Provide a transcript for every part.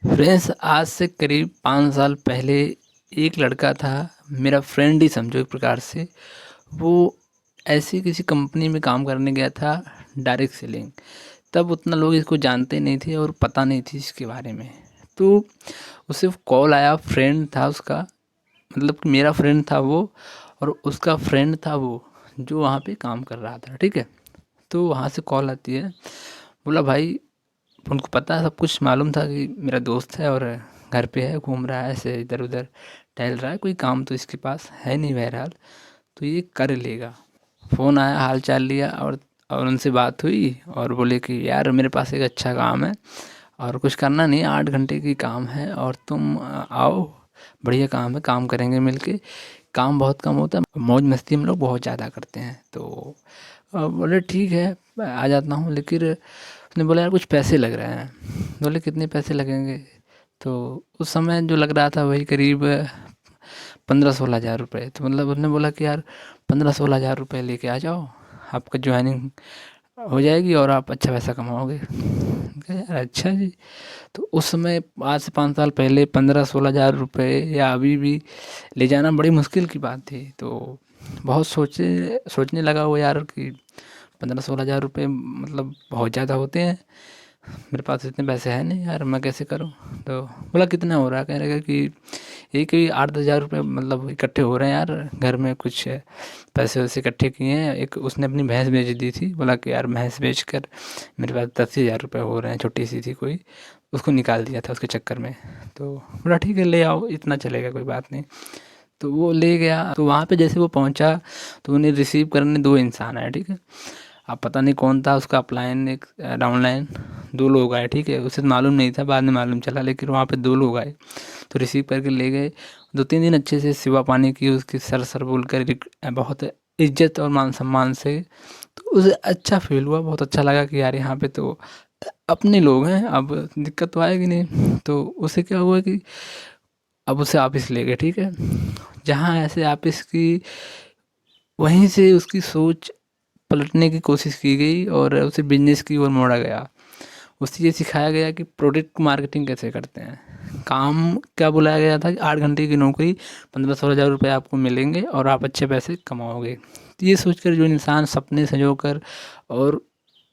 Friends, आज से करीब 5 साल पहले एक लड़का था, मेरा फ्रेंड ही समझो एक प्रकार से। वो ऐसी किसी कंपनी में काम करने गया था, डायरेक्ट सेलिंग। तब उतना लोग इसको जानते नहीं थे और पता नहीं थी इसके बारे में। तो उसे कॉल आया, फ्रेंड था उसका, मतलब कि मेरा फ्रेंड था वो, और उसका फ्रेंड था वो जो वहाँ पे काम कर रहा था, ठीक है। तो वहाँ से कॉल आती है, बोला भाई, उनको पता है, सब कुछ मालूम था कि मेरा दोस्त है और घर पे है, घूम रहा है, ऐसे इधर उधर टहल रहा है, कोई काम तो इसके पास है नहीं बहरहाल, तो ये कर लेगा। फ़ोन आया, हाल चाल लिया, और उनसे बात हुई और बोले कि यार मेरे पास एक अच्छा काम है और कुछ करना नहीं, 8 घंटे की काम है और तुम आओ, बढ़िया काम है, काम करेंगे मिलके। काम बहुत कम होता है, मौज मस्ती हम लोग बहुत ज़्यादा करते हैं। तो बोले ठीक है, मैं आ जाता हूँ, लेकिन उसने बोला यार कुछ पैसे लग रहे हैं। बोले कितने पैसे लगेंगे? तो उस समय जो लग रहा था वही करीब 15-16 हज़ार रुपये। तो मतलब उसने बोला कि यार 15-16 हज़ार रुपये लेके आ जाओ, आपका ज्वाइनिंग हो जाएगी और आप अच्छा पैसा कमाओगे। मैंने कहा यार अच्छा जी। तो उस समय आज से 5 साल पहले 15-16 हज़ार रुपये या अभी भी ले जाना बड़ी मुश्किल की बात थी। तो बहुत सोचने लगा वो यार कि 15-16 हज़ार रुपये मतलब बहुत ज़्यादा होते हैं, मेरे पास इतने पैसे हैं नहीं यार, मैं कैसे करूँ? तो बोला कितना हो रहा है? कह रहे कि यही कोई 8-10 हज़ार रुपये मतलब इकट्ठे हो रहे हैं यार, घर में कुछ पैसे वैसे इकट्ठे किए हैं। एक उसने अपनी भैंस बेच दी थी, बोला कि यार भैंस बेच कर मेरे पास 10 हज़ार रुपये हो रहे हैं, छोटी सी थी कोई, उसको निकाल दिया था उसके चक्कर में। तो बोला ठीक है ले आओ, इतना चलेगा, कोई बात नहीं। तो वो ले गया, तो वहाँ पे जैसे वो पहुँचा तो उन्हें रिसीव करने 2 इंसान आए, ठीक है। अब पता नहीं कौन था उसका अपलाइन, एक डाउनलाइन, 2 लोग आए, ठीक है। उसे तो मालूम नहीं था, बाद में मालूम चला, लेकिन वहाँ पे 2 लोग आए, तो रिसीव करके ले गए। 2-3 दिन अच्छे से सेवा पानी की, उसकी सर सर बोल कर बहुत इज्जत और मान सम्मान से। तो उसे अच्छा फील हुआ, बहुत अच्छा लगा कि यार यहाँ पे तो अपने लोग हैं, अब दिक्कत तो आएगी नहीं। तो उसे क्या हुआ कि अब उसे ऑफिस ले गए, ठीक है। जहाँ ऐसे ऑफिस की, वहीं से उसकी सोच पलटने की कोशिश की गई और उसे बिजनेस की ओर मोड़ा गया। उसे ये सिखाया गया कि प्रोडक्ट मार्केटिंग कैसे करते हैं। काम क्या बुलाया गया था कि 8 घंटे की नौकरी, 15-16 हज़ार रुपये आपको मिलेंगे और आप अच्छे पैसे कमाओगे। तो ये सोचकर जो इंसान सपने संजो कर, और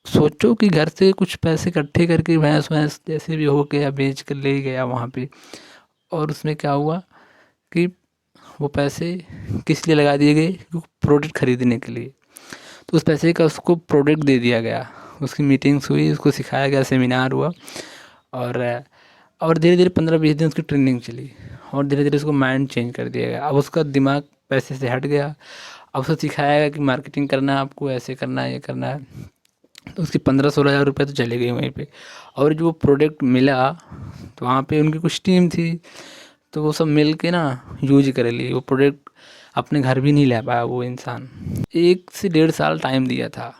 सोचो कि घर से कुछ पैसे इकट्ठे करके भैंस वैंस जैसे भी हो गया बेच कर ले गया वहाँ पे, और उसमें क्या हुआ कि वो पैसे किस लिए लगा दिए गए? प्रोडक्ट खरीदने के लिए। तो उस पैसे का उसको प्रोडक्ट दे दिया गया, उसकी मीटिंग्स हुई, उसको सिखाया गया, सेमिनार हुआ, और और धीरे-धीरे 15-20 दिन उसकी ट्रेनिंग चली और धीरे-धीरे उसको माइंड चेंज कर दिया गया। अब उसका दिमाग पैसे से हट गया, अब उसे सिखाया गया कि मार्केटिंग करना है आपको, ऐसे करना है, ये करना है। तो उसके 15-16 हज़ार रुपये तो चले गए वहीं पे। और जो प्रोडक्ट मिला, तो वहाँ पे उनकी कुछ टीम थी, तो वो सब मिल के ना यूज़ कर लिए वो प्रोडक्ट, अपने घर भी नहीं ले पाया वो इंसान। 1 से 1.5 साल टाइम दिया था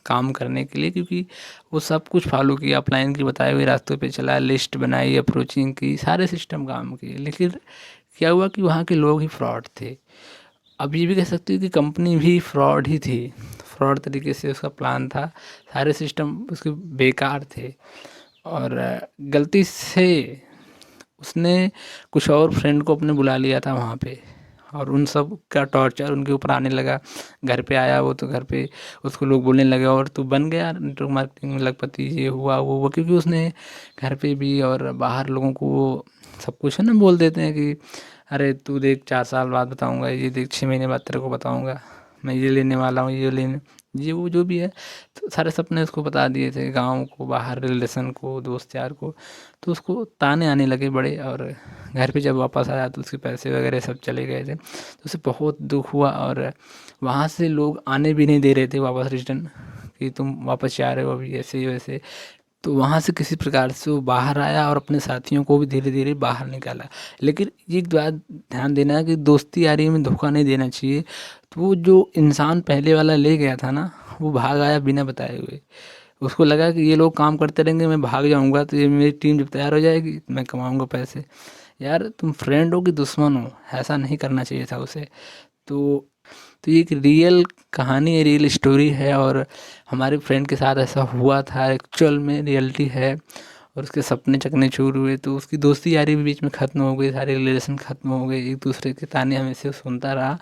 काम करने के लिए, क्योंकि वो सब कुछ फ़ॉलो किया, अपलाइन के बताए हुए रास्तों पे चला, लिस्ट बनाई, अप्रोचिंग की, सारे सिस्टम काम किए। लेकिन क्या हुआ कि वहाँ के लोग ही फ्रॉड थे। अब ये भी कह सकते हो कि कंपनी भी फ्रॉड ही थी, फ्रॉड तरीके से उसका प्लान था, सारे सिस्टम उसके बेकार थे। और गलती से उसने कुछ और फ्रेंड को अपने बुला लिया था वहाँ पे, और उन सब का टॉर्चर उनके ऊपर आने लगा। घर पे आया वो, तो घर पे उसको लोग बोलने लगे और तू बन गया नेटवर्क मार्केटिंग में लखपति, ये हुआ वो हुआ, क्योंकि उसने घर पे भी और बाहर लोगों को वो सब कुछ है ना बोल देते हैं कि अरे तू देख 4 साल बाद बताऊंगा, ये देख 6 महीने बाद तेरे को बताऊंगा, मैं ये लेने वाला हूँ, ये लेने, ये वो जो भी है। तो सारे सपने उसको बता दिए थे, गाँव को, बाहर रिलेशन को, दोस्त यार को। तो उसको ताने आने लगे बड़े, और घर पे जब वापस आया तो उसके पैसे वगैरह सब चले गए थे। तो उसे बहुत दुःख हुआ, और वहाँ से लोग आने भी नहीं दे रहे थे वापस रिटर्न, कि तुम वापस जा रहे हो अभी, ऐसे ही वैसे। तो वहाँ से किसी प्रकार से वो बाहर आया और अपने साथियों को भी धीरे-धीरे बाहर निकाला। लेकिन एक बात ध्यान देना है कि दोस्ती यारी में धोखा नहीं देना चाहिए। तो वो जो इंसान पहले वाला ले गया था ना, वो भाग आया बिना बताए हुए। उसको लगा कि ये लोग काम करते रहेंगे, मैं भाग जाऊँगा तो ये मेरी टीम जब तैयार हो जाएगी तो मैं कमाऊँगा पैसे। यार तुम फ्रेंड हो कि दुश्मन हो? ऐसा नहीं करना चाहिए था उसे। तो ये एक रियल कहानी है, रियल स्टोरी है, और हमारे फ्रेंड के साथ ऐसा हुआ था, एक्चुअल में रियलिटी है। और उसके सपने चकनाचूर हुए, तो उसकी दोस्ती यारी भी बीच में ख़त्म हो गई, सारे रिलेशन ख़त्म हो गए, एक दूसरे के ताने हमेशा सुनता रहा।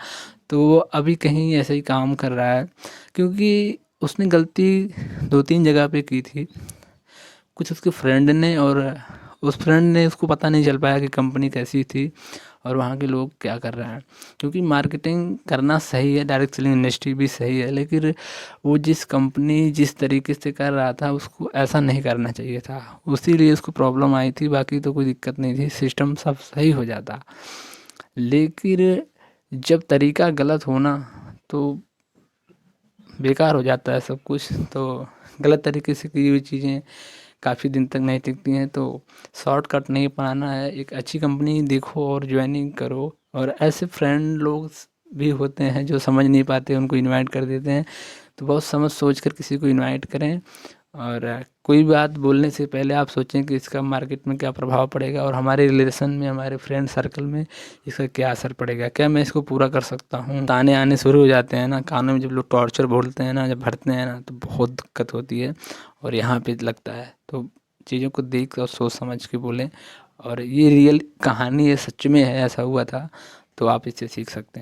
तो वो अभी कहीं ऐसे ही काम कर रहा है, क्योंकि उसने गलती 2-3 जगह पे की थी। कुछ उसके फ्रेंड ने, और उस फ्रेंड ने उसको पता नहीं चल पाया कि कंपनी कैसी थी और वहाँ के लोग क्या कर रहे हैं। क्योंकि मार्केटिंग करना सही है, डायरेक्ट सेलिंग इंडस्ट्री भी सही है, लेकिन वो जिस कंपनी जिस तरीके से कर रहा था उसको ऐसा नहीं करना चाहिए था, उसीलिए उसको प्रॉब्लम आई थी। बाकी तो कोई दिक्कत नहीं थी, सिस्टम सब सही हो जाता। लेकिन जब तरीका गलत हो ना, तो बेकार हो जाता है सब कुछ। तो गलत तरीके से की हुई चीज़ें काफ़ी दिन तक नहीं टिकती हैं। तो शॉर्टकट नहीं अपनाना है, एक अच्छी कंपनी देखो और ज्वाइनिंग करो। और ऐसे फ्रेंड लोग भी होते हैं जो समझ नहीं पाते, उनको इनवाइट कर देते हैं। तो बहुत समझ सोच कर किसी को इनवाइट करें, और कोई बात बोलने से पहले आप सोचें कि इसका मार्केट में क्या प्रभाव पड़ेगा, और हमारे रिलेशन में, हमारे फ्रेंड सर्कल में इसका क्या असर पड़ेगा, क्या मैं इसको पूरा कर सकता हूँ। ताने आने शुरू हो जाते हैं ना कानों में, जब लोग टॉर्चर बोलते हैं ना, जब भरते हैं ना, तो बहुत दिक्कत होती है और यहाँ पे लगता है। तो चीज़ों को देख और सोच समझ के बोलें, और ये रियल कहानी है, सच में है, ऐसा हुआ था। तो आप इससे सीख सकते हैं।